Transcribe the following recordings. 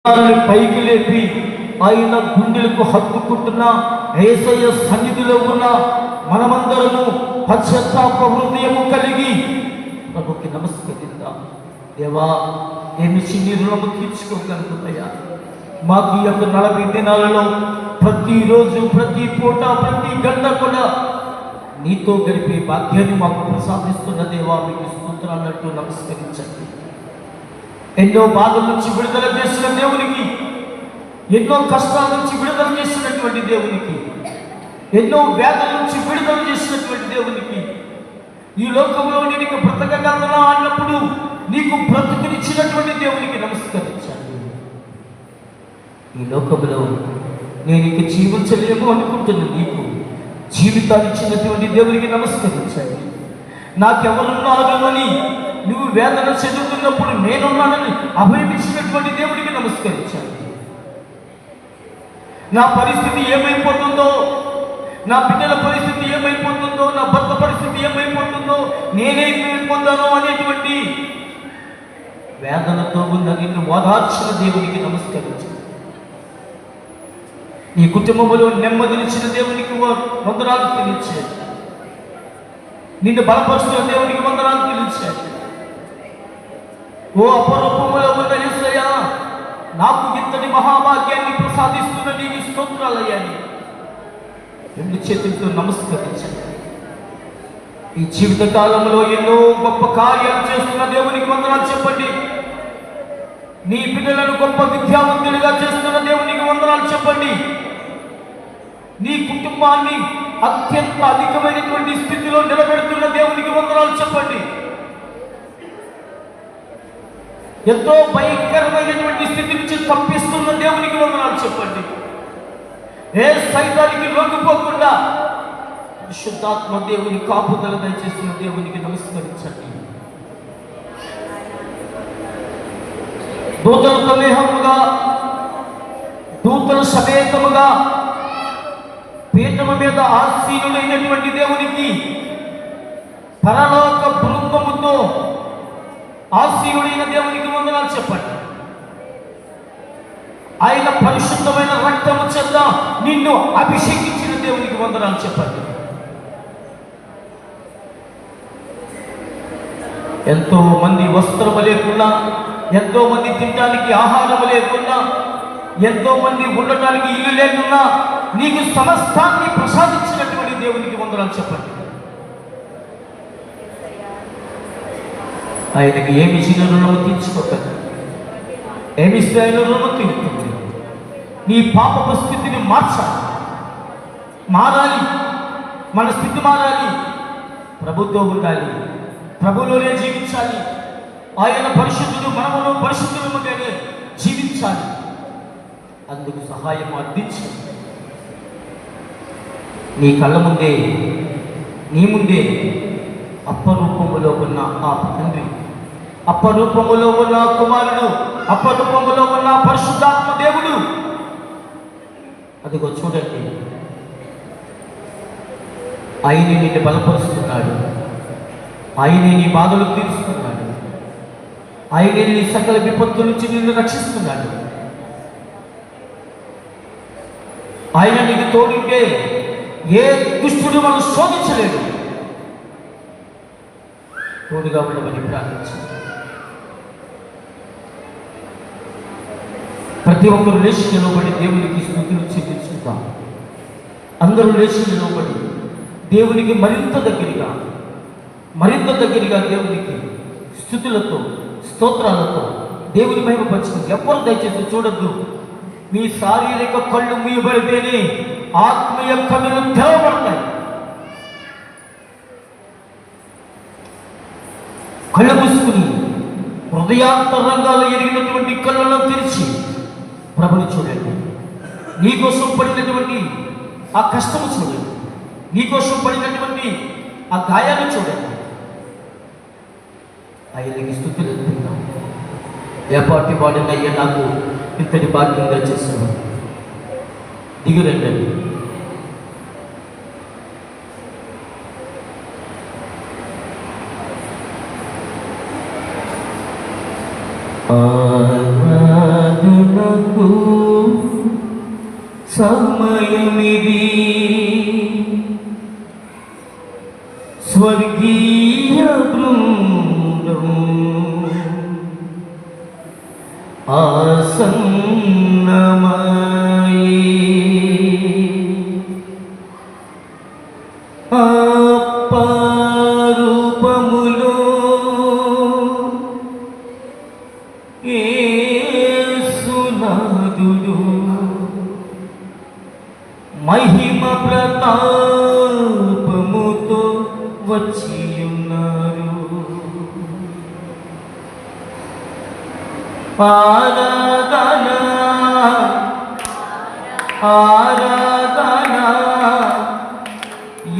పైకి లేపి ఆయన గుండెలకు హత్తుకుంటున్న యేసయ్య సన్నిధిలో ఉన్న మనమందరము పశ్చాత్తాప హృదయము కలిగి ప్రభుకి నమస్కరిద్దాం. దేవా, నేను చిన్ని రుణము తీర్చుకోగలుగుతాయా? మాకు ఈ యొక్క 40 దినాలలో ప్రతిరోజు, ప్రతి పూట, ప్రతి గంట కూడా నీతో గడిపే భాగ్యాన్ని మాకు ప్రసాదిస్తున్న దేవా, మీకు స్తోత్రాలన్నట్టు నమస్కరించండి. ఎన్నో బాధల నుంచి విడుదల చేసిన దేవునికి, ఎన్నో కష్టాల నుంచి విడుదల చేసినటువంటి దేవునికి, ఎన్నో వ్యాధుల నుంచి విడుదల చేసినటువంటి దేవునికి, ఈ లోకంలో నేను బ్రతకగలనా అన్నప్పుడు నీకు బ్రతుకునిచ్చినటువంటి దేవునికి నమస్కరించాలి. ఈ లోకంలో నేను ఇక జీవించలేము అనుకుంటున్న నీకు జీవితాన్ని ఇచ్చినటువంటి దేవునికి నమస్కరించాలి. నాకెవరున్నారు అని నువ్వు వేదన చెందుతున్నప్పుడు నేనున్నానని అభయమిచ్చినటువంటి దేవుడికి నమస్కరించాలి. నా పరిస్థితి ఏమైపోతుందో, నా బిడ్డల పరిస్థితి ఏమైపోతుందో, నా భర్త పరిస్థితి ఏమైపోతుందో, నేనేమైపోతానో అనేటువంటి వేదనతో ఉన్న నిన్ను ఓదార్చిన దేవునికి నమస్కరించాలి. నీ కుటుంబంలో నెమ్మదినిచ్చిన దేవునికి వందనాలు తెలియచేయాలి. నిన్ను బలపరుస్తున్న దేవునికి వందనాలు తెలియచేయాలి. ఓ అపరూపములో ఉన్న యేసయ్యా, నాకు ఇంతటి మహాభాగ్యాన్ని ప్రసాదిస్తున్న నీకు స్తోత్రాలయ్యాని 2 చేతులతో నమస్కరించండి. ఈ జీవిత కాలంలో ఎన్నో గొప్ప కార్యాలు చేస్తున్న దేవునికి వందనాలు చెప్పండి. నీ బిడ్డలను గొప్ప విద్యావంతులుగా చేస్తున్న దేవునికి వందనాలు చెప్పండి. నీ కుటుంబాన్ని అత్యంత అధికమైనటువంటి స్థితిలో నిలబెడుతున్న దేవునికి వందనాలు చెప్పండి. ఎంతో భయంకరమైనటువంటి స్థితి నుంచి తప్పిస్తున్న దేవునికి వందనాలు చెప్పండి. ఏ సైతానికి లొంగిపోకుండా పరిశుద్ధాత్మ దేవుని కాపుదల దయచేస్తున్న దేవునికి నమస్కరించండి. దూతల సమేహముగా, దూతల సమేతముగా పీఠము మీద ఆసీనుడైనటువంటి దేవునికి, పరలోక బృందముతో ఆసీనుడైన దేవునికి వందనాలు చెప్పండి. ఆయన పరిశుద్ధమైన రక్తము చేత నిన్ను అభిషేకించిన దేవునికి వందనాలు చెప్పండి. ఎంతో మంది వస్త్రము లేకుండా, ఎంతో మంది తినడానికి ఆహారము లేకుండా, ఎంతో మంది ఉండటానికి ఇల్లు లేకున్నా నీకు సమస్తాన్ని ప్రసాదించినటువంటి దేవునికి వందనాలు చెప్పండి. ఆయనకి ఏమి ఇచ్చిన రుణము తీర్చుకోగలరు, ఏమిస్తే ఆయన రుణము తీరుతుంది. నీ పాపపు స్థితిని మారాలి, మన స్థితి మారాలి. ప్రభుతో ఉండాలి, ప్రభులోనే జీవించాలి. ఆయన పరిశుద్ధుడు, మనమును పరిశుద్ధులముగానే జీవించాలి. అందుకు సహాయం అందించాలి. నీ కళ్ళ ముందే, నీ ముందే అప్పరూపములో ఉన్న ఆ తండ్రి, అప్పరూపములో ఉన్న కుమారుడు, అప్పరూపములో ఉన్న పరిశుద్ధాత్మ దేవుడు, అదిగో చూడండి, ఆయనే నిన్ను బలపరుస్తున్నాడు. ఆయనే నీ బాధలు తీరుస్తున్నాడు. ఆయనే నీ సకల విపత్తుల నుంచి నిన్ను రక్షిస్తున్నాడు. ఆయన నీకు తోడుంటే ఏ దుష్టుడు మనం శోధించలేడు. తోడుగా ఉండమని ప్రార్థించండి. ప్రతి ఒక్కరు లేచి నిలబడి దేవునికి స్తుతులు చెల్లించుకుందాం. అందరూ లేచి నిలబడి దేవునికి మరింత దగ్గరగా దేవునికి స్తుతులతో, స్తోత్రాలతో దేవుని మహిమ పంచుకుంది. ఎవ్వరు దయచేసి చూడద్దు. మీ శారీరక కళ్ళు మూయబడితేనే ఆత్మీయ కన్నులు తెరవబడతాయి. కళ్ళు మూసుకుని హృదయాంతరంగాలు ఎరిగినటువంటి కళ్ళను తెరిచి ప్రభుని చూడండి. నీకోసం పడినటువంటి ఆ కష్టము చూడండి. నీకోసం పడినటువంటి ఆ గాయాన్ని చూడండి. ఆయనకి స్తుతులు చెప్తున్నాం. ఏపాటి వాడిని అయ్యా, నాకు ఇంతటి భాగ్యంగా చేశాను. దిగురండి. ఆరాధన సమయమిది స్వర్గీయ బృందం ఆసన్నమై అపరూపములో యేసునాథుడు మహిమ ప్రతాపముతో వచ్చియున్నారు. ఆరాధన ఆరాధన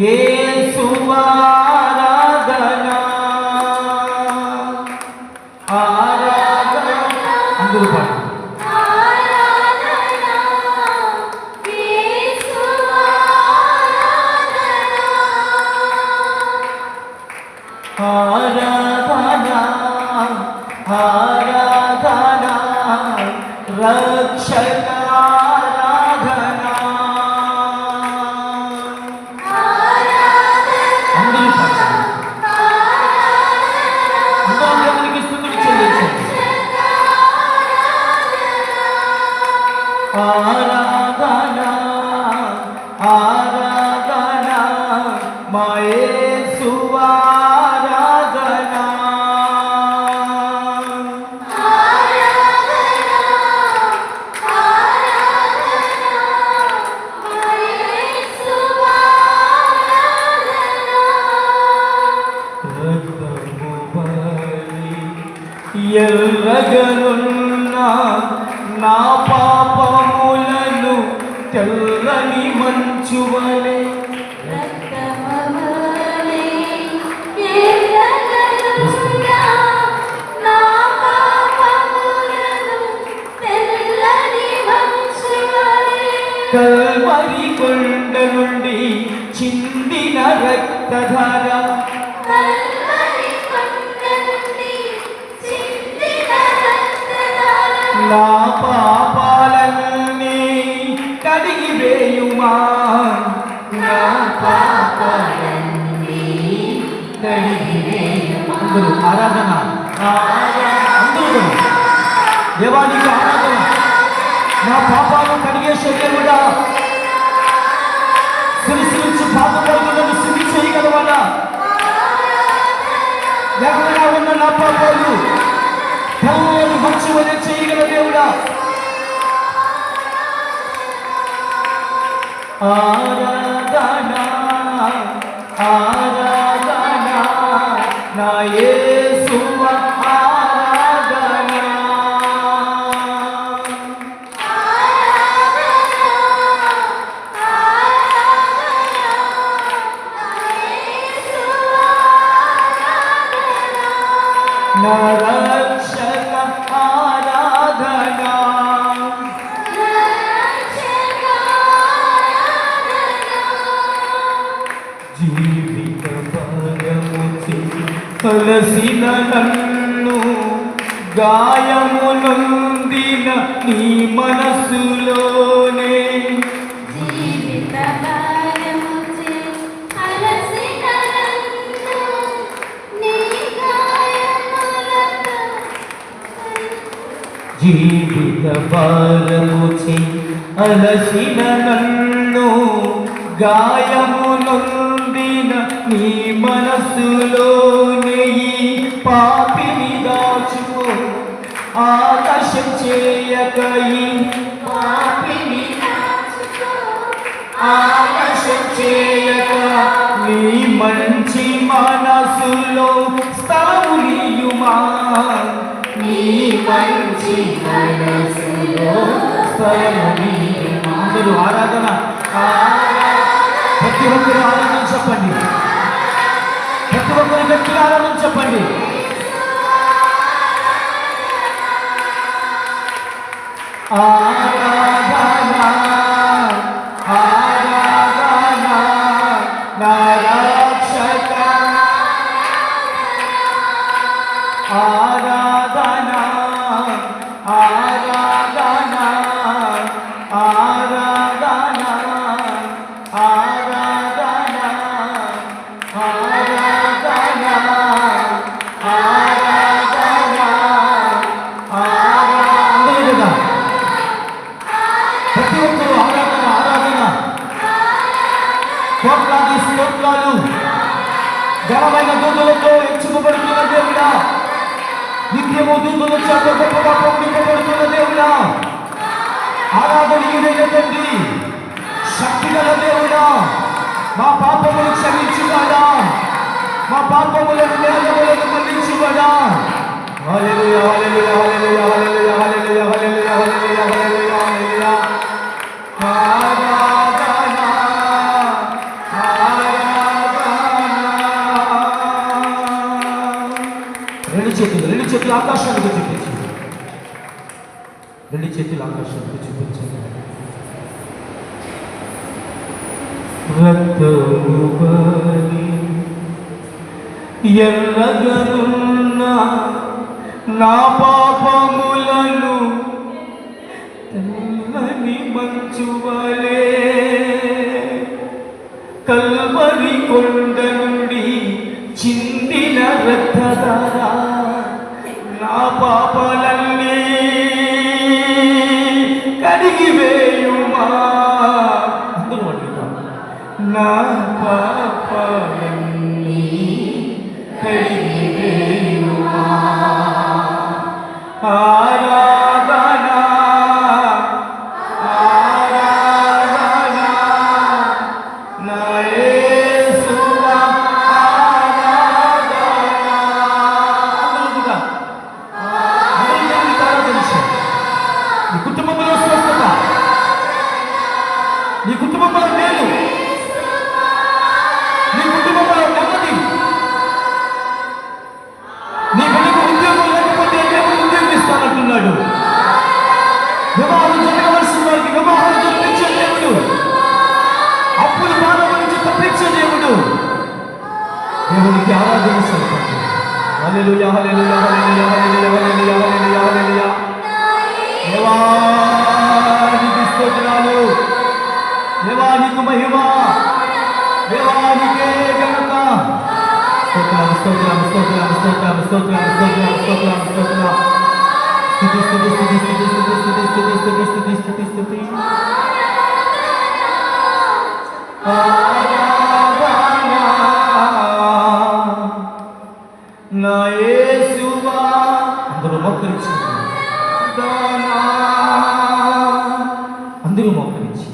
యేసు ఆరాధన ఆరాధన అందరూ పాడు. ఆరాధన ఆరాధన రక్షక ఆరాధన అందరూ అందరూ దేవునికి స్తుతులు చెల్లించండి. ఆరాధన ఆరాధన మా యేసు ఆరాధన ఎర్రగనున్న నా పాపములను తెల్లని మంచువలే కల్వరి కొండ నుండి చిందిన రక్తధార నా పాపాలన్నీ కడిగి వేయుమా నా పాపాలన్నీ కడిగి వేయుమా. అందరూ ఆరాధన అందరూ దేవానికి ఆరాధన. నా పాపాలను కడిగేసే దేవుడా, సిరిసిరిచి పాపలను సిరి చేయగలవాడా? ఎక్కడగా ఉన్న నా పాపాలు తెల్లని మంచు వలె చేయగల దేవుడా. ఆరాధన ఆరాధన నా యేసు ఆరాధన నా రక్షక ఆరాధన జీవిత భారముచి కలసిన నన్ను గాయమునొందిన నీ మనసులోనే జీవిత భారముచి అలసిన నన్ను గాయమునొందిన నీ మనసులోనే ఈ పాపిని దాచుకో ఆకాశం చేయక ఈ పాపిని ఆకాశం చేయక నీ మంచి మనసులో స్థలమునియుమా నీ మంచి మనసులో స్థలమునియుమా. అందరూ ఆరాధన ప్రతి ఒక్కరు ఆరాధన చెప్పండి. ప్రతి ఒక్కరు గట్టిగా ఆరాధన చెప్పండి. ఆరాధన ఆరాధన నా రక్షక ఆరాధన ఆరాధన ఆరాధన ఘనమైన దూతలతో హెచ్చుకోబడుతున్న దేవుడా, నిత్యము దూతల చేత గొప్పగా పొందింపబడుతున్న దేవుడా, ఆరాధనీయుడైన తండ్రి, శక్తిగల దేవుడా, మా పాపములు క్షమించువాడా, మా పాపములను నేరములను మన్నించువాడా. హల్లెలూయా హల్లెలూయా హల్లెలూయా హల్లెలూయా హల్లెలూయా హల్లెలూయా హల్లెలూయా హల్లెలూయా హల్లెలూయా. ఆరాధన ఆరాధన. రెండు చేతులు ఆకాశానికి చూపించు. రెండు చేతులు ఆకాశానికి చూపించండి. రక్తముబలి ఎర్రగనున్న నా పాపములను తెల్లని మంచువలే కల్వరి కొండ నుండి చిందిన రక్తధార నా పాపాలన్నీ కడిగివేయుమా. అందరూ అడుగుతాం. నా పాపాలన్నీ కడిగివేయుమా. ఆరాధన ఆరాధన నా యేసువా ఆరాధన. అందరూ నీ కుటుంబంలో స్వస్థత, నీ కుటుంబంలో మేలు, నీ కుటుంబంలో నెమ్మది. నీ బిడ్డకు ఉద్యోగం లేకపోతే దేవుడు ఉద్యోగం ఇస్తానంటున్నాడు. వివాహం జరగవలసిన వారికి వివాహాలు జరిపించే దేవుడు, అప్పులు బాధల నుంచి తప్పించే దేవుడు. దేవునికి ఆరాధన సరిపడు. హల్లెలూయా హల్లెలూయా హల్లెలూయా హల్లెలూయా హల్లెలూయా హల్లెలూయా హల్లెలూయా. దేవానికి స్తోత్రాలు, దేవానికి మహిమ, దేవానికే ఘనత. స్తోత్రం స్తోత్రం స్తోత్రం స్తోత్రం స్తోత్రం స్తోత్రం స్తోత్రం స్తోత్రం. స్తుతి స్తుతి స్తుతి స్తుతి స్తుతి స్తుతి స్తుతి స్తుతి స్తుతి స్తుతి స్తుతి. ఆరాధన నా యేసువా. అందరూ మోకరించండి. అందరూ మోకరించి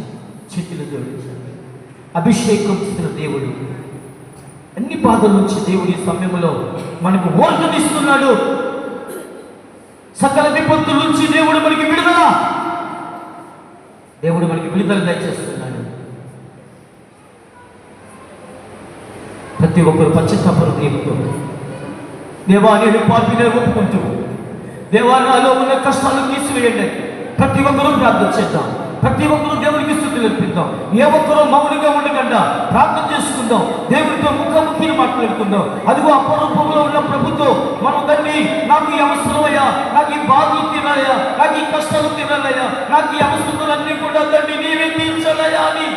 చేతులు జోడించండి. అభిషేకం చేసిన దేవుడు అన్ని బాధల నుంచి దేవుడి సమయంలో మనకు ఓర్పునిస్తున్నాడు. సకల విపత్తుల నుంచి దేవుడు మనకి విడుదల, దేవుడు మనకి విడుదల దయచేస్తున్నాడు. ప్రతి ఒక్కరు పశ్చాత్తాపం దేవుడు, దేవా నేను పాపినే ఒప్పుకుంటూ, దేవా నాలో ఉన్న కష్టాలను తీసివేయండి. ప్రతి ఒక్కరూ ప్రార్థన చేద్దాం. ప్రతి ఒక్కరూ దేవునికి స్తుతులు అర్పిద్దాం. ఏ ఒక్కరూ మౌనంగా ఉండకుండా ప్రార్థన చేసుకుందాం. దేవుడితో ముఖాముఖిని మాట్లాడుకుందాం. అదిగో అపరూపంలో ఉన్న ప్రభుతో మనం తండ్రి, నాకు ఈ అవసరమయ్యా, నాకు ఈ బాధలు తినాలయ్యా, నాకు ఈ కష్టాలు తినాలయ్యా, నాకు ఈ అవసరాలన్నీ కూడా తండ్రి నీవే తీర్చాలయ్యా అని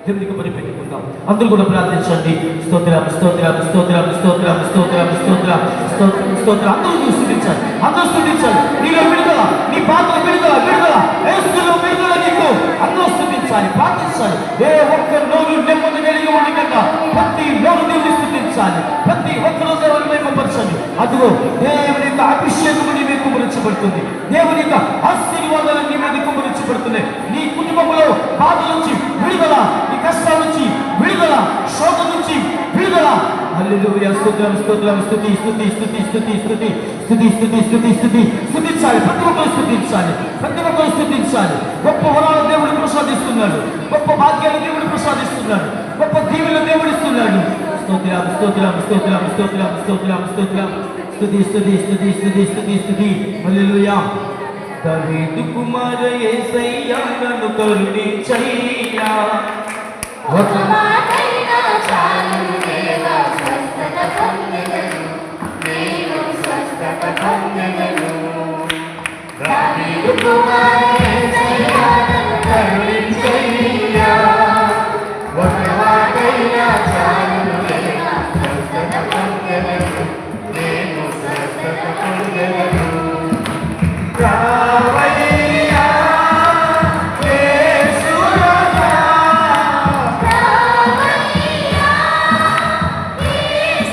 దేవునికి పరిపెట్టుకుందాం. అందరూ కూడా ప్రార్థించండి. స్తోత్రం స్తోత్రం స్తోత్రం స్తోత్రం స్తోత్రం స్తోత్రం స్తోత్రం స్తోత్రం. అందరూ స్తుతించాలి, అందరూ స్తుతించాలి. నీలో విడుదల, నీ పాత్ర విడుదల, విడుదల యేసులో విడుదల నీకు. అందరూ స్తుతించాలి, ప్రార్థించాలి. ఏ ఒక్క నోరు నెమ్మది కలిగి ఉండకుండా ప్రతి నోరు దేవుని స్తుతించాలి. ప్రతి ఒక్కరూ దేవుని మహిమపరచండి. అదిగో దేవుని యొక్క అభిషేకము నీ మీద కుమరించబడుతుంది. దేవుని యొక్క ఆశీర్వాదాలు నీ మీద కుమరించబడుతున్నాయి. నీ కుటుంబంలో బాధ నుంచి విడుదల, నీ కష్టాల నుంచి విడుదల, శోధ నుంచి విడుదల. హల్లెలూయా. స్తోత్రం స్తోత్రం. స్తుతి స్తుతి స్తుతి స్తుతి స్తుతి స్తుతి స్తుతి స్తుతి స్తుతి. స్తుతించాలి, ప్రతి ఒక్కరు స్తుతించాలి, ప్రతి ఒక్కరు స్తుతించాలి. గొప్ప వరాలు దేవుడు ప్రసాదిస్తున్నాడు, గొప్ప భాగ్యాలు దేవుడు ప్రసాదిస్తున్నాడు, గొప్ప దీవెనలు దేవుడు ఇస్తున్నాడు. స్తోత్రం స్తోత్రం స్తోత్రం స్తోత్రం స్తోత్రం స్తోత్రం. స్తుతి స్తుతి స్తుతి స్తుతి స్తుతి స్తుతి. హల్లెలూయా. దావీదు కుమార యేసయ్యా నన్ను కరుణించయ్యా. ఒక మాటైనా చాలు దేవా, స్వస్థత పొందెదను, నేను స్వస్థత పొందెదను. దావీదు కుమార యేసయ్యా నన్ను కరుణించయ్యా. ఒక మాటైనా చాలు దేవా, స్వస్థత పొందెదను, నేను స్వస్థత పొందెదను. రావయ్యా యేసురాజా, రావయ్యా యేసురాజా.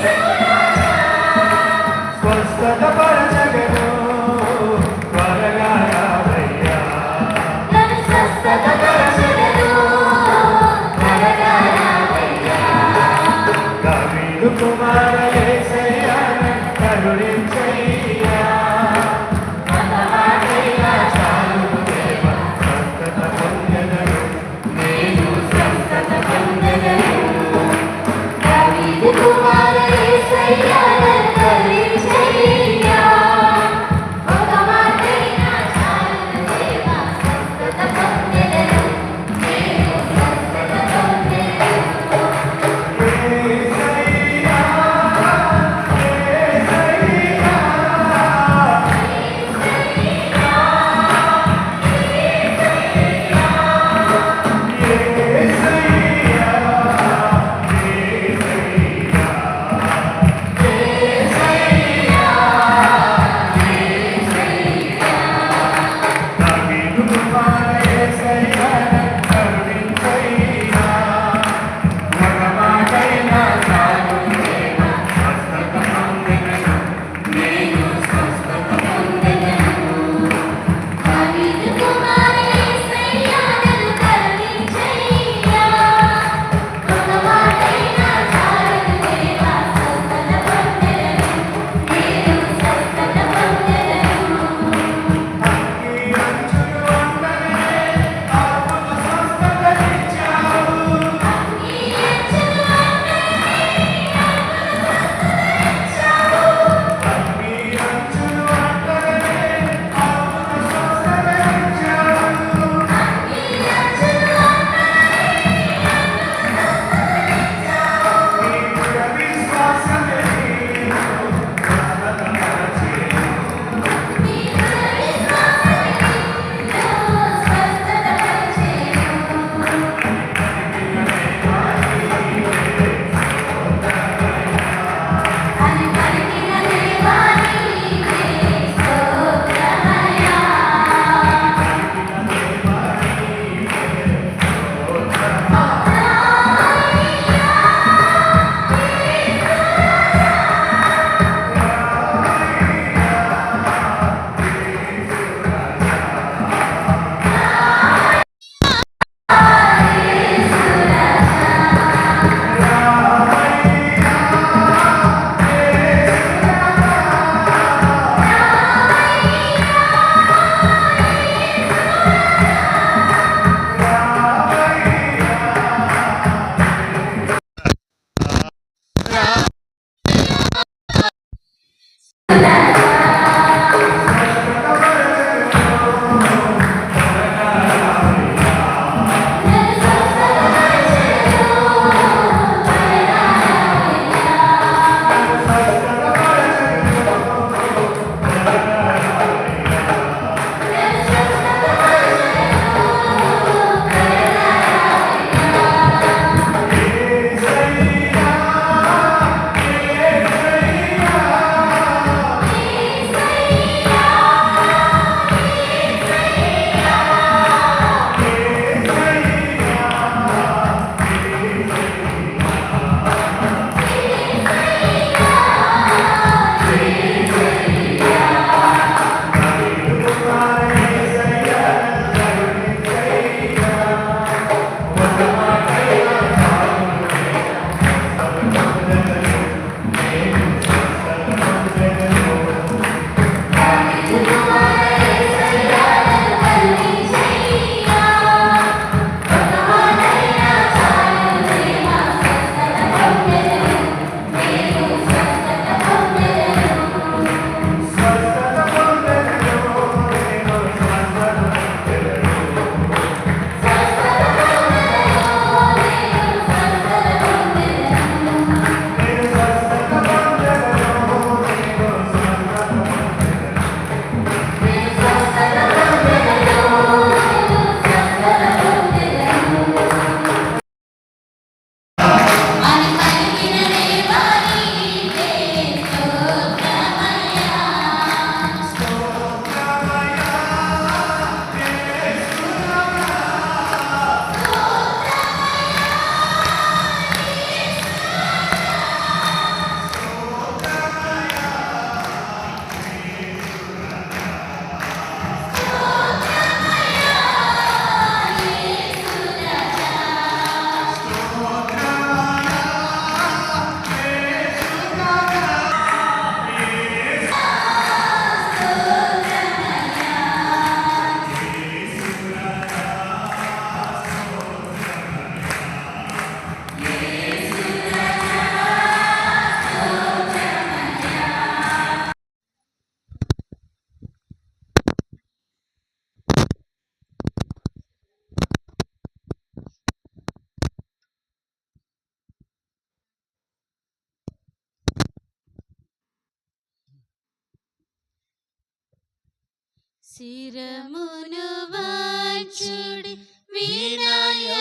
శిరమును వంచుడి వినయముతోడా,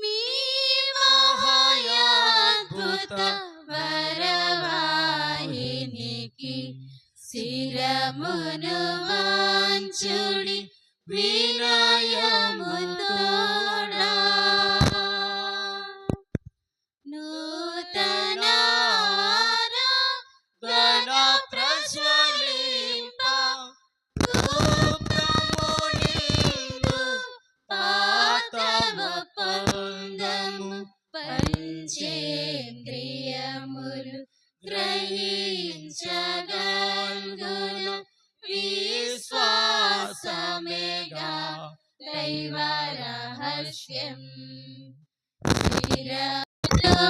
మీ మహాయాద్భుత వరవాహినికి శిరమును వంచుడి వినయముతోడా. నూతన ఆరాధన ప్రజ్వలింప గుప్తము నిండు పాతము పొందము, పంచేంద్రియములు గ్రహించగల్గును విశ్వాసమేగా దైవ రహస్యం. శిరమును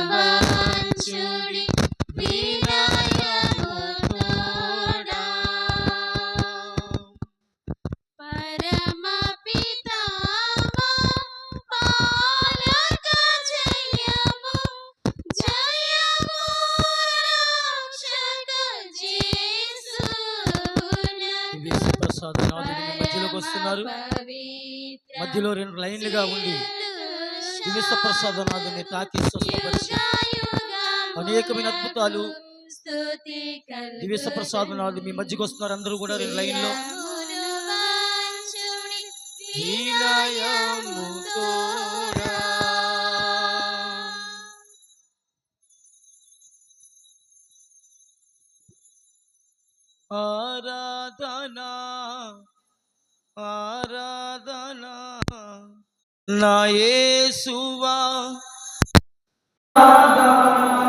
వినయముతోడా, పరమ పితామా పాలక జయము జయము రక్షక యేసునకు ప్రసాద్ మధ్యలోకి వస్తున్నారు. మధ్యలో 2 లైన్లుగా ఉండి దివ్య ప్రసాదనాథుని తాకి స్వస్థపరిచి అనేకమైన అద్భుతాలు దివ్య ప్రసాదనాథు మీ మధ్యకి వస్తున్నారు. అందరూ కూడా 2 లైన్లో ఆరాధనా ఆరాధనా నా యేసువా ఆరాధనా